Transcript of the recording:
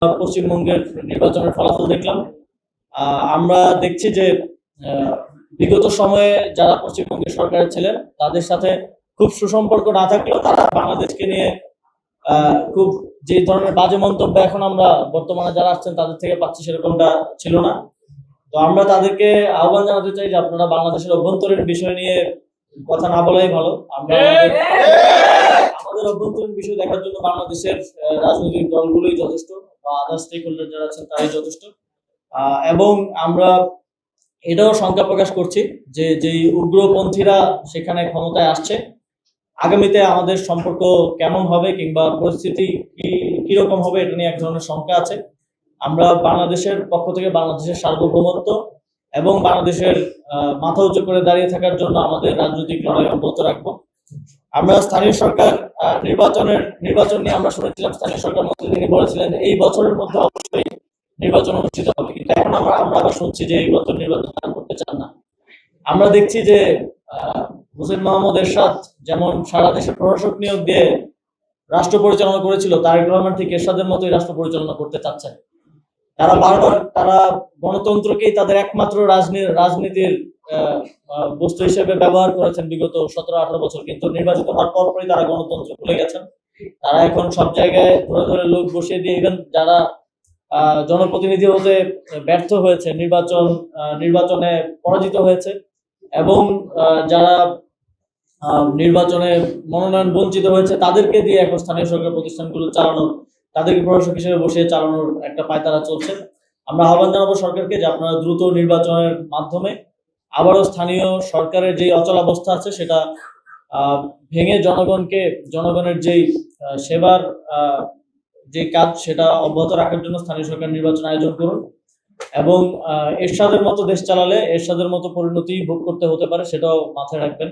পশ্চিমবঙ্গের নির্বাচনের ফলাফল দেখলাম। আমরা দেখছি যে বিগত সময়ে যারা পশ্চিমবঙ্গের সরকারে ছিলেন তাদের সাথে খুব সুসম্পর্ক না থাকলেও তারা বাংলাদেশকে নিয়ে খুব যে ধরনের বাজে মন্তব্য এখন আমরা বর্তমানে যারা আসছেন তাদের থেকে পাচ্ছি সেরকমটা ছিল না। তো আমরা তাদেরকে আহ্বান জানাতে চাই যে আপনারা বাংলাদেশের অভ্যন্তরীণ বিষয় নিয়ে কথা না বলাই ভালো। আমরা আমাদের অভ্যন্তরীণ বিষয় দেখার জন্য বাংলাদেশের রাজনৈতিক দলগুলোই যথেষ্ট, বা আদার স্টেক হোল্ডার যারা আছেন তারাই যথেষ্ট। এবং আমরা এটাও শঙ্কা প্রকাশ করছি যে যেই উগ্রপন্থীরা সেখানে ক্ষমতায় আসছে, আগামীতে আমাদের সম্পর্ক কেমন হবে কিংবা পরিস্থিতি কিরকম হবে এটা নিয়ে এক ধরনের শঙ্কা আছে। আমরা বাংলাদেশের পক্ষ থেকে বাংলাদেশের সার্বভৌমত্ব এবং বাংলাদেশের মাথা উঁচু করে দাঁড়িয়ে থাকার জন্য আমাদের রাজনৈতিক লড়াই অব্যাহত রাখবো। আমরা স্থানীয় সরকার নির্বাচন নিয়ে আমরা শুনেছিলাম স্থানীয় সরকার মন্ত্রী তিনি বলেছিলেন এই বছরের মধ্যে অবশ্যই নির্বাচন অনুষ্ঠিত হবে, কিন্তু এখন আমরা আবার শুনছি যে এই বছর নির্বাচন করতে চান না। আমরা দেখছি যে হোসেন মোহাম্মদ এরশাদ যেমন সারা দেশে প্রশাসক নিয়োগ দিয়ে রাষ্ট্র পরিচালনা করেছিল, তারেক রহমান ঠিক এরশাদের মতোই রাষ্ট্র পরিচালনা করতে চাচ্ছেন। তারা বারবার গণতন্ত্রকেই তাদের একমাত্র রাজনীতির বস্তু হিসেবে ব্যবহার করেছেন বিগত 17-18 বছর, কিন্তু নির্বাচিত হওয়ার পরপরই তারা গণতন্ত্র ভুলে গেছেন। তারা এখন সব জায়গায় ধরে ধরে লোক বসিয়ে দিয়ে, ইভেন যারা জনপ্রতিনিধি হতে ব্যর্থ হয়েছে, নির্বাচনে পরাজিত হয়েছে, এবং যারা নির্বাচনে মনোনয়ন বঞ্চিত হয়েছে তাদেরকে দিয়ে এখন স্থানীয় সরকার প্রতিষ্ঠানগুলো চালানোর, তাদেরকে প্রশাসক হিসেবে বসিয়ে চালানোর একটা পায়তারা চলছে। আমরা আহ্বান জানাবো সরকারকে যে আপনারা দ্রুত নির্বাচনের মাধ্যমে আবারও স্থানীয় সরকারের যে অচলাবস্থা আছে সেটা ভেঙে জনগণের যেই সেবার যে কাজ সেটা অব্যাহত রাখার জন্য স্থানীয় সরকার নির্বাচন আয়োজন করুন। এবং এরশাদের মতো দেশ চালালে এরশাদের মতো পরিণতি ভোগ করতে হতে পারে, সেটাও মাথায় রাখবেন।